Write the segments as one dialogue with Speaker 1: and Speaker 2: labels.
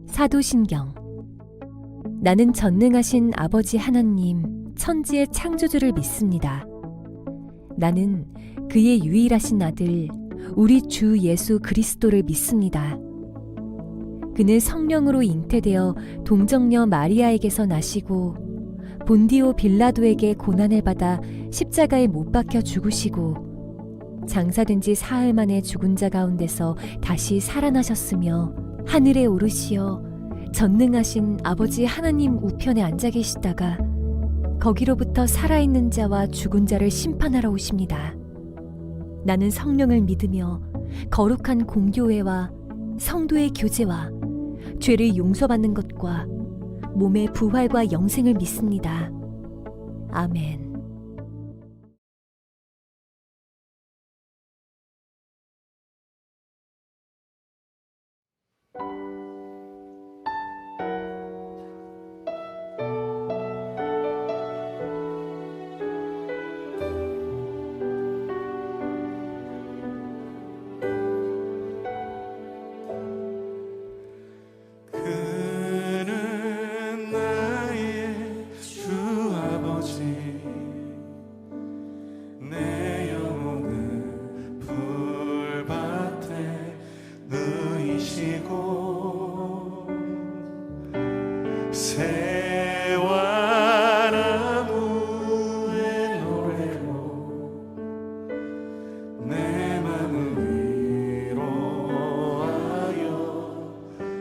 Speaker 1: 사도신경. 나는 전능하신 아버지 하나님, 천지의 창조주를 믿습니다. 나는 그의 유일하신 아들, 우리 주 예수 그리스도를 믿습니다. 그는 성령으로 잉태되어 동정녀 마리아에게서 나시고 본디오 빌라도에게 고난을 받아 십자가에 못 박혀 죽으시고 장사된 지 사흘 만에 죽은 자 가운데서 다시 살아나셨으며 하늘에 오르시어 전능하신 아버지 하나님 우편에 앉아 계시다가 거기로부터 살아있는 자와 죽은 자를 심판하러 오십니다. 나는 성령을 믿으며 거룩한 공교회와 성도의 교제와 죄를 용서받는 것과 몸의 부활과 영생을 믿습니다. 아멘.
Speaker 2: 새와 나무의 노래로 내 맘을 위로하여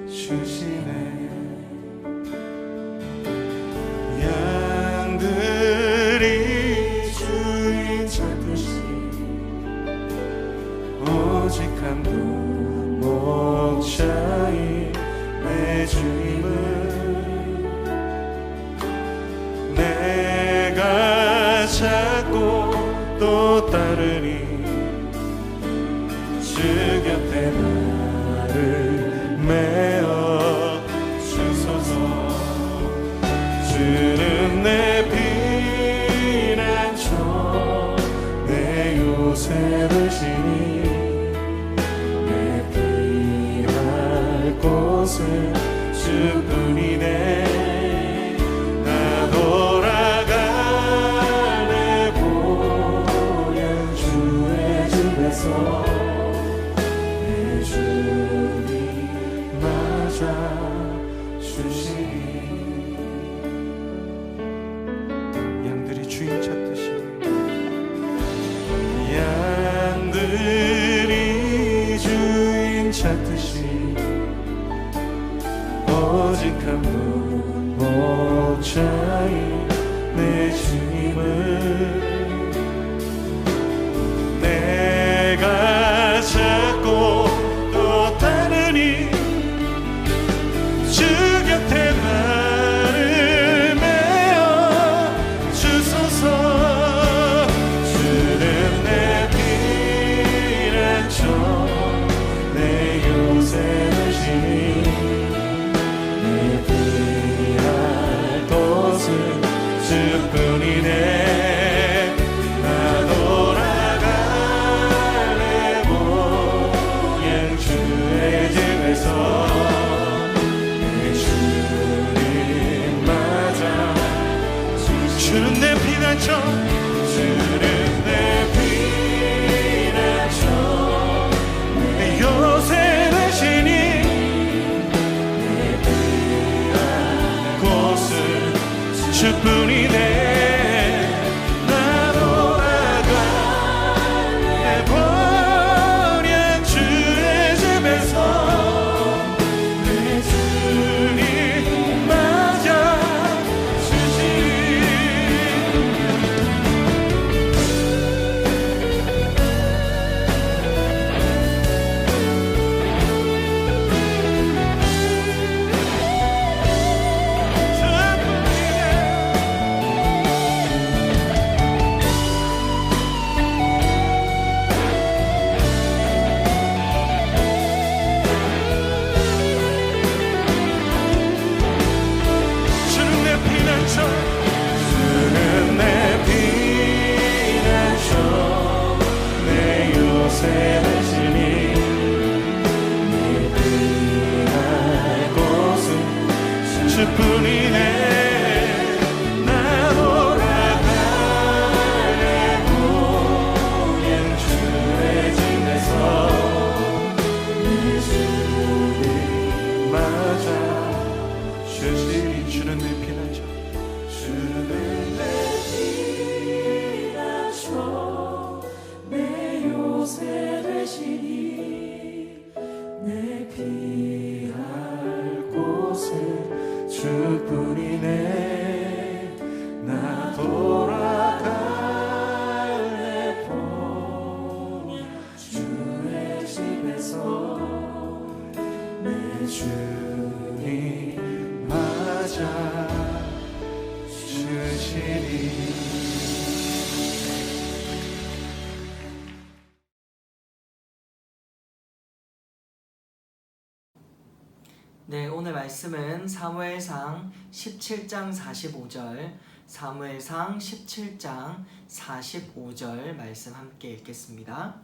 Speaker 2: 주시네. 양들이 주인 찾듯이 오직 한 분 목자인 내 주님을 내가 찾고 또 따르니 주 곁에 나를 메어 주소서. 주는 내 피난처 내 요새 되시니 내 피할 곳은 주뿐이네. 내 주님 맞아 주시니. 양들이 주인 찾듯이 양들이 주인 찾듯이 오직 한 분 목자인 내 주님을 내가 찾고 또 따르니 주 곁에 나를 메어 주소서. 주는 내 피난처 내 요새 되시니 내 피할 곳은 주뿐이네. 주는 내 피난처 주는 내 피난처 내 요새 되시니 내 피할 곳은 주뿐이네.
Speaker 3: 네, 오늘 말씀은 사무엘상 17장 45절, 사무엘상 17장 45절 말씀 함께 읽겠습니다.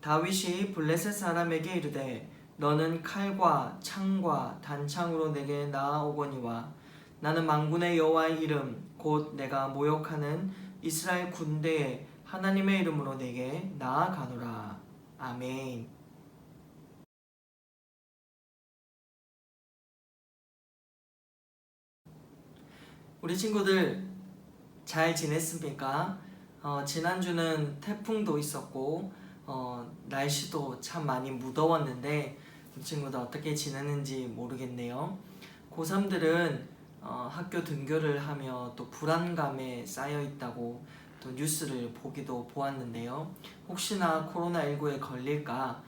Speaker 3: 다윗이 블레셋 사람에게 이르되 너는 칼과 창과 단창으로 내게 나아오거니와 나는 만군의 여호와의 이름 곧 내가 모욕하는 이스라엘 군대의 하나님의 이름으로 내게 나아가노라. 아멘. 우리 친구들 잘 지냈습니까? 지난주는 태풍도 있었고 날씨도 참 많이 무더웠는데 우리 친구들 어떻게 지냈는지 모르겠네요. 고3들은 학교 등교를 하며 또 불안감에 쌓여 있다고 또 뉴스를 보기도 보았는데요. 혹시나 코로나19에 걸릴까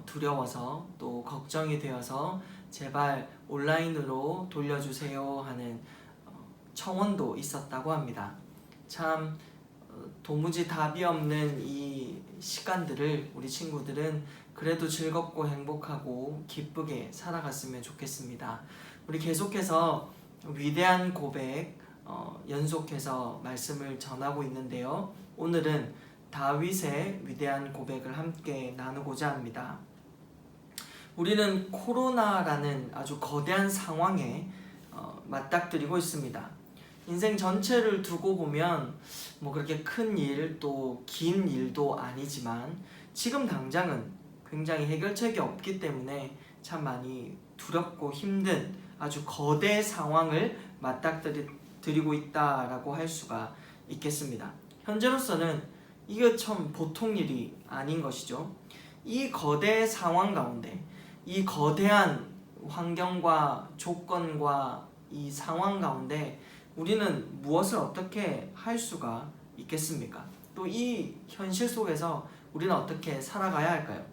Speaker 3: 두려워서 또 걱정이 되어서 제발 온라인으로 돌려주세요 하는 청원도 있었다고 합니다. 참 도무지 답이 없는 이 시간들을 우리 친구들은 그래도 즐겁고 행복하고 기쁘게 살아갔으면 좋겠습니다. 우리 계속해서 위대한 고백 연속해서 말씀을 전하고 있는데요. 오늘은 다윗의 위대한 고백을 함께 나누고자 합니다. 우리는 코로나라는 아주 거대한 상황에 맞닥뜨리고 있습니다. 인생 전체를 두고 보면 뭐 그렇게 큰 일 또 긴 일도 아니지만 지금 당장은 굉장히 해결책이 없기 때문에 참 많이 두렵고 힘든 아주 거대 상황을 맞닥뜨리고 있다라고 할 수가 있겠습니다. 현재로서는 이게 참 보통 일이 아닌 것이죠. 이 거대 상황 가운데 이 거대한 환경과 조건과 이 상황 가운데 우리는 무엇을 어떻게 할 수가 있겠습니까? 또 이 현실 속에서 우리는 어떻게 살아가야 할까요?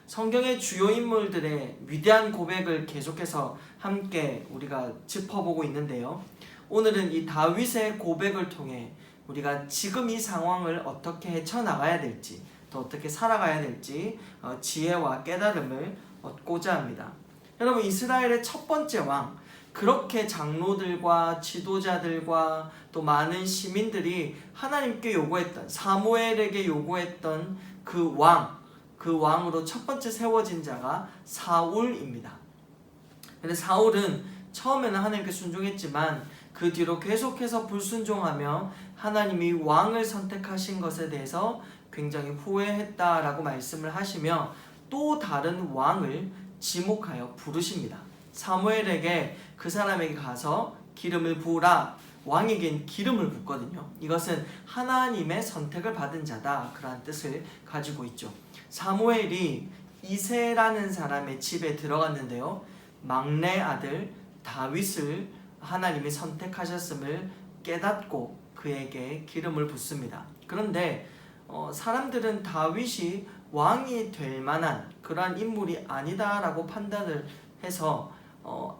Speaker 3: 성경의 주요 인물들의 위대한 고백을 계속해서 함께 우리가 짚어보고 있는데요. 오늘은 이 다윗의 고백을 통해 우리가 지금 이 상황을 어떻게 헤쳐나가야 될지 또 어떻게 살아가야 될지 지혜와 깨달음을 얻고자 합니다. 여러분, 이스라엘의 첫 번째 왕, 그렇게 장로들과 지도자들과 또 많은 시민들이 하나님께 요구했던, 사무엘에게 요구했던 그 왕으로 첫 번째 세워진 자가 사울입니다. 근데 사울은 처음에는 하나님께 순종했지만 그 뒤로 계속해서 불순종하며 하나님이 왕을 선택하신 것에 대해서 굉장히 후회했다라고 말씀을 하시며 또 다른 왕을 지목하여 부르십니다. 사무엘에게 그 사람에게 가서 기름을 부으라. 왕에겐 기름을 붓거든요. 이것은 하나님의 선택을 받은 자다, 그러한 뜻을 가지고 있죠. 사무엘이 이새라는 사람의 집에 들어갔는데요, 막내 아들 다윗을 하나님이 선택하셨음을 깨닫고 그에게 기름을 붓습니다. 그런데 사람들은 다윗이 왕이 될 만한 그러한 인물이 아니다라고 판단을 해서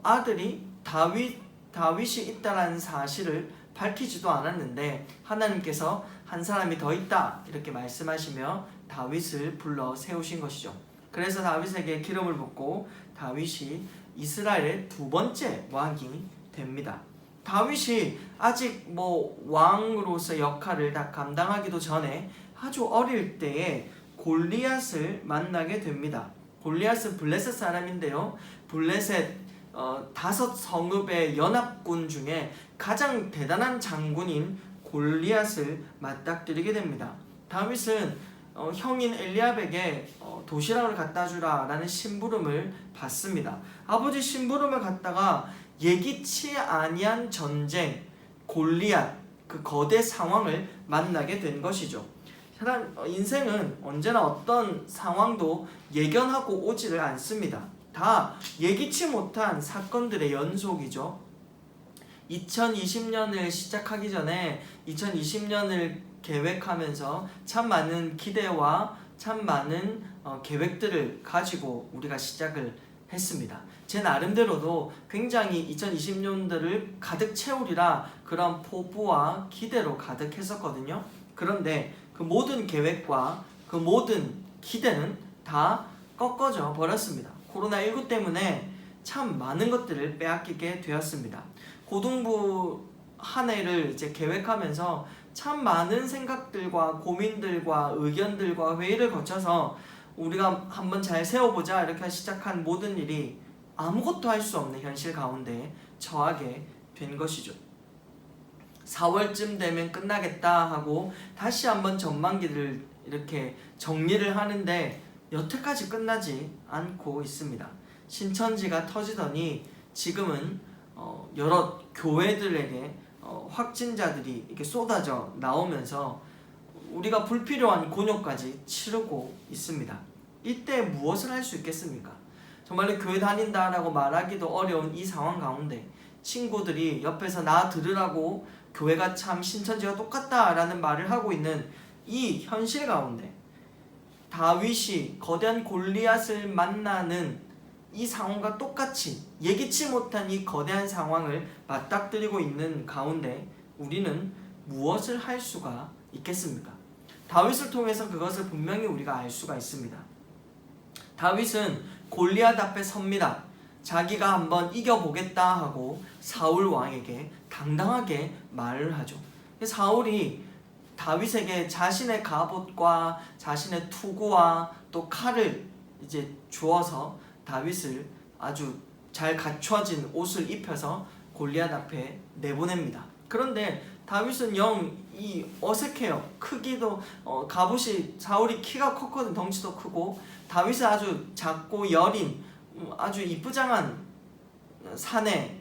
Speaker 3: 아들이 다윗이 있다라는 사실을 밝히지도 않았는데 하나님께서 한 사람이 더 있다 이렇게 말씀하시며 다윗을 불러 세우신 것이죠. 그래서 다윗에게 기름을 붓고 다윗이 이스라엘의 두 번째 왕이 됩니다. 다윗이 아직 왕으로서 역할을 다 감당하기도 전에 아주 어릴 때에 골리앗을 만나게 됩니다. 골리앗은 블레셋 사람인데요, 블레셋 5 성읍의 연합군 중에 가장 대단한 장군인 골리앗을 맞닥뜨리게 됩니다. 다윗은 형인 엘리압에게 도시락을 갖다 주라 라는 심부름을 받습니다. 아버지 심부름을 갖다가 예기치 아니한 전쟁, 골리앗, 그 거대 상황을 만나게 된 것이죠. 사람 인생은 언제나 어떤 상황도 예견하고 오지를 않습니다. 다 예기치 못한 사건들의 연속이죠. 2020년을 시작하기 전에 2020년을 계획하면서 참 많은 기대와 참 많은 계획들을 가지고 우리가 시작을 했습니다. 제 나름대로도 굉장히 2020년들을 가득 채우리라 그런 포부와 기대로 가득했었거든요. 그런데 그 모든 계획과 그 모든 기대는 다 꺾어져 버렸습니다. 코로나19 때문에 참 많은 것들을 빼앗기게 되었습니다. 고등부 한 해를 이제 계획하면서 참 많은 생각들과 고민들과 의견들과 회의를 거쳐서 우리가 한번 잘 세워보자 이렇게 시작한 모든 일이 아무것도 할 수 없는 현실 가운데 처하게 된 것이죠. 4월쯤 되면 끝나겠다 하고 다시 한번 전반기를 이렇게 정리를 하는데 여태까지 끝나지 않고 있습니다. 신천지가 터지더니 지금은 여러 교회들에게 확진자들이 이렇게 쏟아져 나오면서 우리가 불필요한 곤욕까지 치르고 있습니다. 이때 무엇을 할 수 있겠습니까? 정말로 교회 다닌다라고 말하기도 어려운 이 상황 가운데 친구들이 옆에서 나 들으라고 교회가 참 신천지와 똑같다라는 말을 하고 있는 이 현실 가운데 다윗이 거대한 골리앗을 만나는 이 상황과 똑같이 예기치 못한 이 거대한 상황을 맞닥뜨리고 있는 가운데 우리는 무엇을 할 수가 있겠습니까? 다윗을 통해서 그것을 분명히 우리가 알 수가 있습니다. 다윗은 골리앗 앞에 섭니다. 자기가 한번 이겨보겠다 하고 사울 왕에게 당당하게 말을 하죠. 사울이 다윗에게 자신의 갑옷과 자신의 투구와 또 칼을 이제 주어서 다윗을 아주 잘 갖춰진 옷을 입혀서 골리앗 앞에 내보냅니다. 그런데 다윗은 영 어색해요. 크기도 갑옷이 사울이 키가 컸거든. 덩치도 크고 다윗은 아주 작고 여린 아주 이쁘장한 사내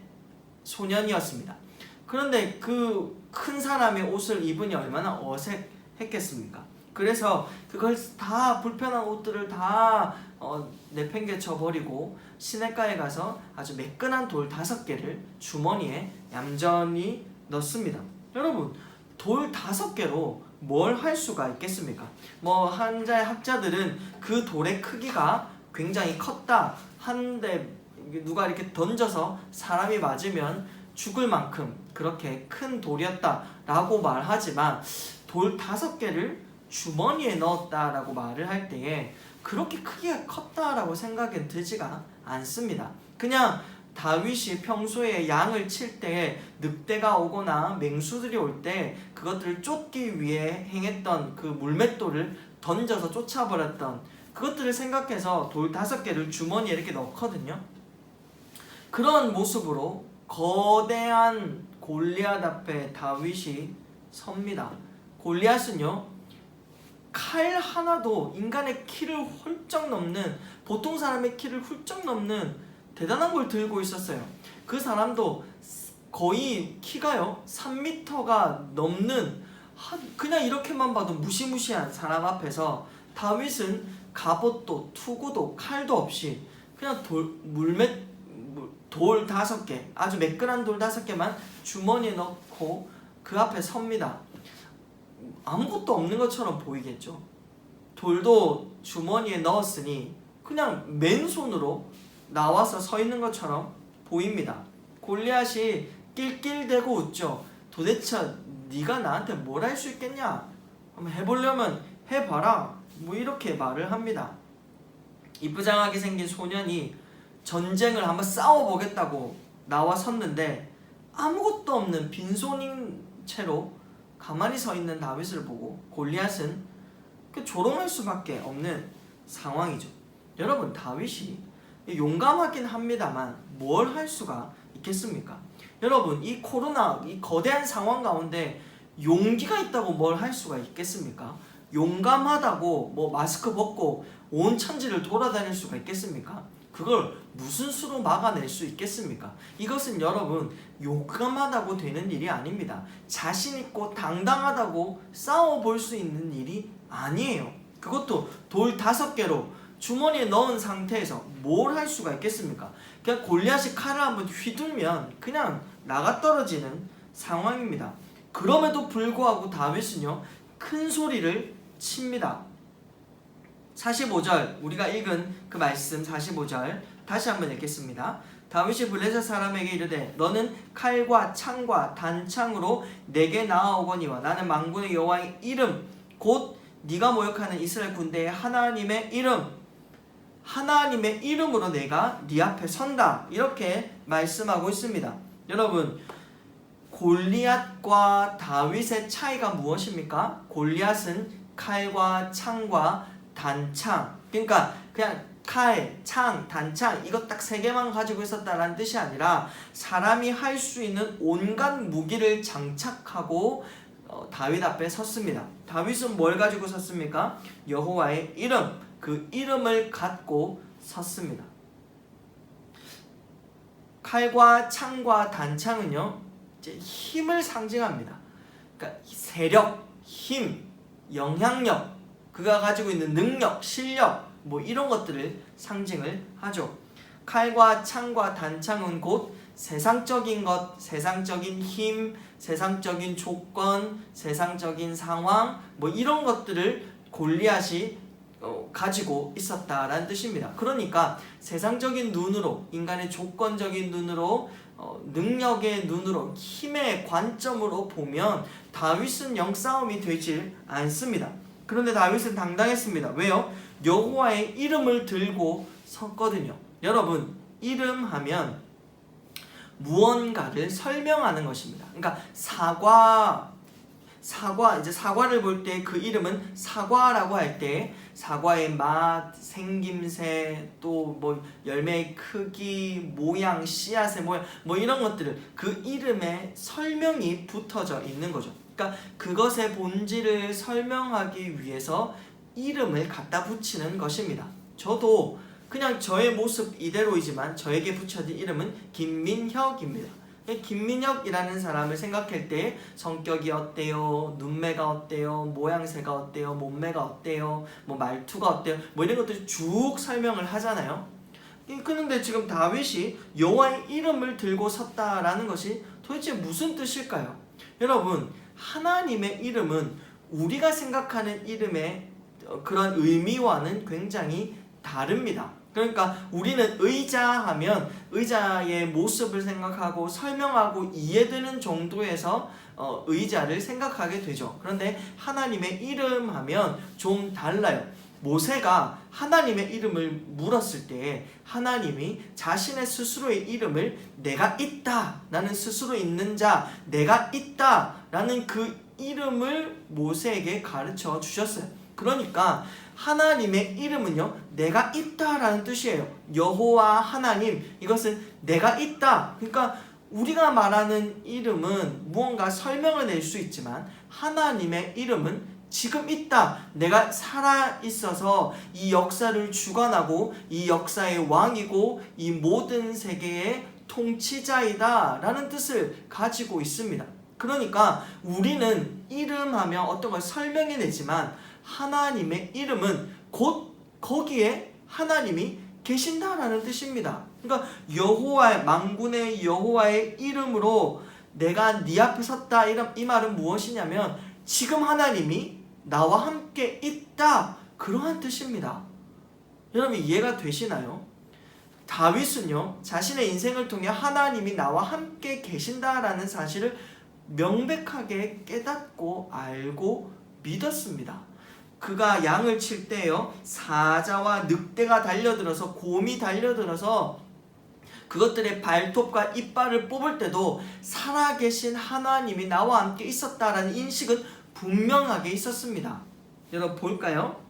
Speaker 3: 소년이었습니다. 그런데 그 큰 사람의 옷을 입으니 얼마나 어색했겠습니까? 그래서 그걸 다 불편한 옷들을 다 내팽개쳐 버리고 시냇가에 가서 아주 매끈한 돌 5개를 주머니에 얌전히 넣습니다. 여러분, 돌 5개로 뭘 할 수가 있겠습니까? 한자의 학자들은 그 돌의 크기가 굉장히 컸다. 한데 누가 이렇게 던져서 사람이 맞으면 죽을 만큼 그렇게 큰 돌이었다라고 말하지만 돌 5개를 주머니에 넣었다라고 말을 할 때에 그렇게 크기가 컸다라고 생각은 들지가 않습니다. 그냥 다윗이 평소에 양을 칠 때 늑대가 오거나 맹수들이 올 때 그것들을 쫓기 위해 행했던 그 물맷돌을 던져서 쫓아버렸던 그것들을 생각해서 돌 5개를 주머니에 이렇게 넣거든요. 그런 모습으로 거대한 골리앗 앞에 다윗이 섭니다. 골리앗은요, 칼 하나도 인간의 키를 훌쩍 넘는, 보통 사람의 키를 훌쩍 넘는 대단한 걸 들고 있었어요. 그 사람도 거의 키가요 3m가 넘는, 그냥 이렇게만 봐도 무시무시한 사람 앞에서 다윗은 갑옷도 투구도 칼도 없이 그냥 돌 5개, 아주 매끈한 돌 5개만 주머니에 넣고 그 앞에 섭니다. 아무것도 없는 것처럼 보이겠죠. 돌도 주머니에 넣었으니 그냥 맨손으로 나와서 서 있는 것처럼 보입니다. 골리앗이 낄낄대고 웃죠. 도대체 네가 나한테 뭘 할 수 있겠냐? 한번 해보려면 해봐라. 이렇게 말을 합니다. 이쁘장하게 생긴 소년이 전쟁을 한번 싸워보겠다고 나와 섰는데 아무것도 없는 빈손인 채로 가만히 서 있는 다윗을 보고 골리앗은 조롱할 수밖에 없는 상황이죠. 여러분, 다윗이 용감하긴 합니다만 뭘 할 수가 있겠습니까? 여러분, 이 코로나, 이 거대한 상황 가운데 용기가 있다고 뭘 할 수가 있겠습니까? 용감하다고 마스크 벗고 온 천지를 돌아다닐 수가 있겠습니까? 그걸 무슨 수로 막아낼 수 있겠습니까? 이것은 여러분, 용감하다고 되는 일이 아닙니다. 자신 있고 당당하다고 싸워볼 수 있는 일이 아니에요. 그것도 돌 5개로 주머니에 넣은 상태에서 뭘 할 수가 있겠습니까? 그냥 골리앗이 칼을 한번 휘둘면 그냥 나가떨어지는 상황입니다. 그럼에도 불구하고 다윗은요, 큰 소리를 칩니다. 45절, 우리가 읽은 그 말씀 45절 다시 한번 읽겠습니다. 다윗이 블레셋 사람에게 이르되 너는 칼과 창과 단창으로 내게 나아오거니와 나는 만군의 여호와의 이름 곧 네가 모욕하는 이스라엘 군대의 하나님의 이름 하나님의 이름으로 내가 네 앞에 선다. 이렇게 말씀하고 있습니다. 여러분, 골리앗과 다윗의 차이가 무엇입니까? 골리앗은 칼과 창과 단창, 그러니까 그냥 칼, 창, 단창 이것 딱 세 개만 가지고 있었다라는 뜻이 아니라 사람이 할 수 있는 온갖 무기를 장착하고 다윗 앞에 섰습니다. 다윗은 뭘 가지고 섰습니까? 여호와의 이름, 그 이름을 갖고 섰습니다. 칼과 창과 단창은요, 이제 힘을 상징합니다. 그러니까 세력, 힘, 영향력, 그가 가지고 있는 능력, 실력, 뭐 이런 것들을 상징을 하죠. 칼과 창과 단창은 곧 세상적인 것, 세상적인 힘, 세상적인 조건, 세상적인 상황, 뭐 이런 것들을 골리앗이 가지고 있었다라는 뜻입니다. 그러니까 세상적인 눈으로, 인간의 조건적인 눈으로, 능력의 눈으로, 힘의 관점으로 보면 다윗은 영싸움이 되질 않습니다. 그런데 다윗은 당당했습니다. 왜요? 여호와의 이름을 들고 섰거든요. 여러분, 이름하면 무언가를 설명하는 것입니다. 그러니까 사과, 이제 사과를 볼 때 그 이름은 사과라고 할 때 사과의 맛, 생김새, 또 뭐 열매의 크기, 모양, 씨앗의 모양, 뭐 이런 것들을 그 이름에 설명이 붙어져 있는 거죠. 그러니까 그것의 본질을 설명하기 위해서 이름을 갖다 붙이는 것입니다. 저도 그냥 저의 모습 이대로이지만 저에게 붙여진 이름은 김민혁입니다. 김민혁이라는 사람을 생각할 때 성격이 어때요? 눈매가 어때요? 모양새가 어때요? 몸매가 어때요? 뭐 말투가 어때요? 뭐 이런 것들 쭉 설명을 하잖아요. 그런데 지금 다윗이 여호와의 이름을 들고 섰다라는 것이 도대체 무슨 뜻일까요? 여러분, 하나님의 이름은 우리가 생각하는 이름의 그런 의미와는 굉장히 다릅니다. 그러니까 우리는 의자하면 의자의 모습을 생각하고 설명하고 이해되는 정도에서 의자를 생각하게 되죠. 그런데 하나님의 이름 하면 좀 달라요. 모세가 하나님의 이름을 물었을 때 하나님이 자신의 스스로의 이름을 내가 있다, 나는 스스로 있는 자, 내가 있다 라는 그 이름을 모세에게 가르쳐 주셨어요. 그러니까 하나님의 이름은요, 내가 있다라는 뜻이에요. 여호와 하나님, 이것은 내가 있다. 그러니까 우리가 말하는 이름은 무언가 설명을 낼 수 있지만 하나님의 이름은 지금 있다. 내가 살아 있어서 이 역사를 주관하고 이 역사의 왕이고 이 모든 세계의 통치자이다 라는 뜻을 가지고 있습니다. 그러니까 우리는 이름하며 어떤 걸 설명해내지만 하나님의 이름은 곧 거기에 하나님이 계신다라는 뜻입니다. 그러니까 여호와의, 만군의 여호와의 이름으로 내가 네 앞에 섰다, 이 말은 무엇이냐면 지금 하나님이 나와 함께 있다, 그러한 뜻입니다. 여러분, 이해가 되시나요? 다윗은요, 자신의 인생을 통해 하나님이 나와 함께 계신다라는 사실을 명백하게 깨닫고 알고 믿었습니다. 그가 양을 칠 때요, 사자와 늑대가 달려들어서, 곰이 달려들어서 그것들의 발톱과 이빨을 뽑을 때도 살아계신 하나님이 나와 함께 있었다라는 인식은 분명하게 있었습니다. 여러분 볼까요?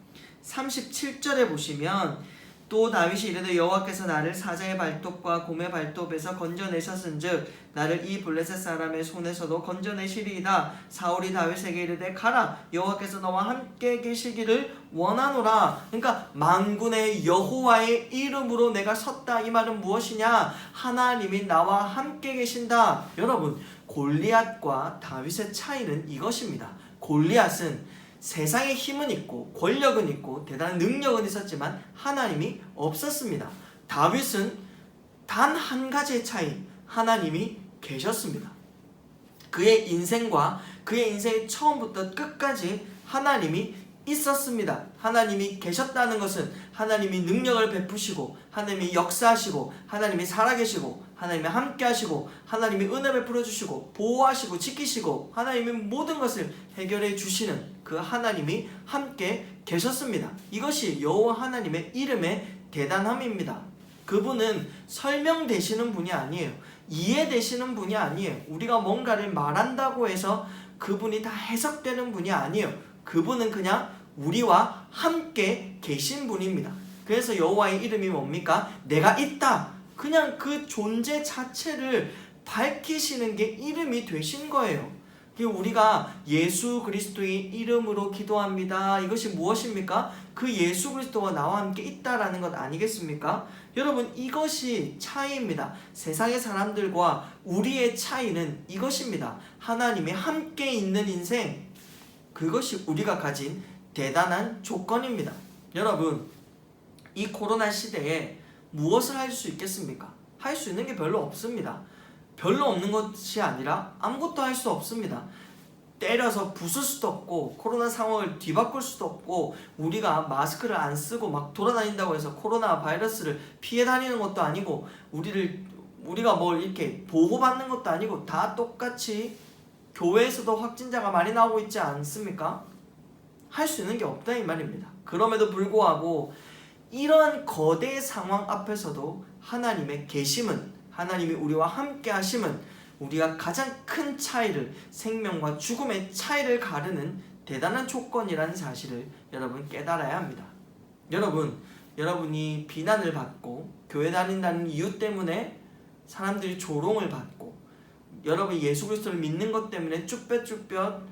Speaker 3: 37절에 보시면 또 다윗이 이르되 여호와께서 나를 사자의 발톱과 곰의 발톱에서 건져내셨은즉 나를 이 블레셋 사람의 손에서도 건져내시리이다. 사울이 다윗에게 이르되 가라, 여호와께서 너와 함께 계시기를 원하노라. 그러니까 만군의 여호와의 이름으로 내가 섰다, 이 말은 무엇이냐? 하나님이 나와 함께 계신다. 여러분, 골리앗과 다윗의 차이는 이것입니다. 골리앗은 세상의 힘은 있고 권력은 있고 대단한 능력은 있었지만 하나님이 없었습니다. 다윗은 단 한 가지의 차이, 하나님이 계셨습니다. 그의 인생과 그의 인생의 처음부터 끝까지 하나님이 있었습니다. 하나님이 계셨다는 것은 하나님이 능력을 베푸시고 하나님이 역사하시고 하나님이 살아계시고 하나님이 함께 하시고 하나님이 은혜 베풀어 주시고 보호하시고 지키시고 하나님이 모든 것을 해결해 주시는 그 하나님이 함께 계셨습니다. 이것이 여호와 하나님의 이름의 대단함입니다. 그분은 설명되시는 분이 아니에요. 이해되시는 분이 아니에요. 우리가 뭔가를 말한다고 해서 그분이 다 해석되는 분이 아니에요. 그분은 그냥 우리와 함께 계신 분입니다. 그래서 여호와의 이름이 뭡니까? 내가 있다. 그냥 그 존재 자체를 밝히시는 게 이름이 되신 거예요. 우리가 예수 그리스도의 이름으로 기도합니다. 이것이 무엇입니까? 그 예수 그리스도가 나와 함께 있다라는 것 아니겠습니까? 여러분, 이것이 차이입니다. 세상의 사람들과 우리의 차이는 이것입니다. 하나님이 함께 있는 인생, 그것이 우리가 가진 대단한 조건입니다. 여러분, 이 코로나 시대에 무엇을 할 수 있겠습니까? 할 수 있는 게 별로 없습니다. 별로 없는 것이 아니라 아무것도 할 수 없습니다. 때려서 부술 수도 없고, 코로나 상황을 뒤바꿀 수도 없고, 우리가 마스크를 안 쓰고 막 돌아다닌다고 해서 코로나 바이러스를 피해 다니는 것도 아니고, 우리가 뭘 이렇게 보호받는 것도 아니고, 다 똑같이 교회에서도 확진자가 많이 나오고 있지 않습니까? 할 수 있는 게 없다 이 말입니다. 그럼에도 불구하고 이런 거대 상황 앞에서도 하나님의 계심은, 하나님이 우리와 함께 하심은 우리가 가장 큰 차이를, 생명과 죽음의 차이를 가르는 대단한 조건이라는 사실을 여러분 깨달아야 합니다. 여러분이 비난을 받고 교회 다닌다는 이유 때문에 사람들이 조롱을 받고, 여러분이 예수 그리스도를 믿는 것 때문에 쭈뼛쭈뼛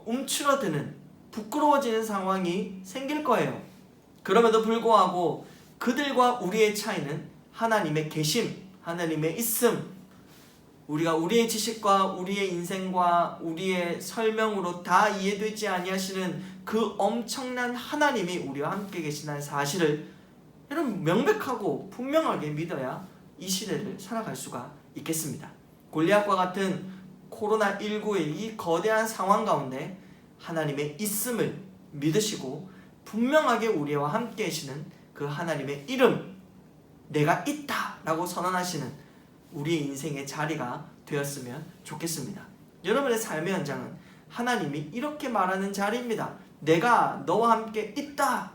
Speaker 3: 움츠러드는, 부끄러워지는 상황이 생길 거예요. 그럼에도 불구하고 그들과 우리의 차이는 하나님의 계심, 하나님의 있음, 우리가 우리의 지식과 우리의 인생과 우리의 설명으로 다 이해되지 아니하시는 그 엄청난 하나님이 우리와 함께 계시다는 사실을 여러분 명백하고 분명하게 믿어야 이 시대를 살아갈 수가 있겠습니다. 골리앗과 같은 코로나19의 이 거대한 상황 가운데 하나님의 있음을 믿으시고 분명하게 우리와 함께 계시는 그 하나님의 이름, 내가 있다 라고 선언하시는 우리의 인생의 자리가 되었으면 좋겠습니다. 여러분의 삶의 현장은 하나님이 이렇게 말하는 자리입니다. 내가 너와 함께 있다.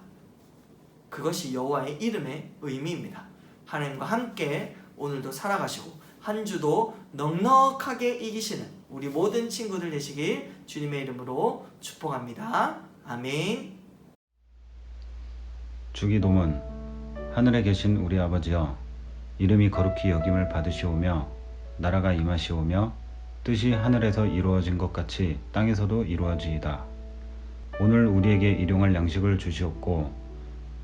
Speaker 3: 그것이 여호와의 이름의 의미입니다. 하나님과 함께 오늘도 살아가시고 한 주도 넉넉하게 이기시는 우리 모든 친구들 되시길 주님의 이름으로 축복합니다. 아멘.
Speaker 4: 주기도문. 하늘에 계신 우리 아버지여, 이름이 거룩히 여김을 받으시오며 나라가 임하시오며 뜻이 하늘에서 이루어진 것 같이 땅에서도 이루어지이다. 오늘 우리에게 일용할 양식을 주시옵고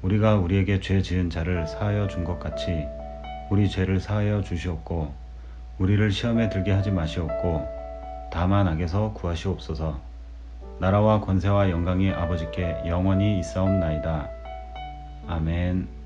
Speaker 4: 우리가 우리에게 죄 지은 자를 사하여 준 것 같이 우리 죄를 사하여 주시옵고 우리를 시험에 들게 하지 마시옵고 다만 악에서 구하시옵소서. 나라와 권세와 영광이 아버지께 영원히 있사옵나이다. 아멘.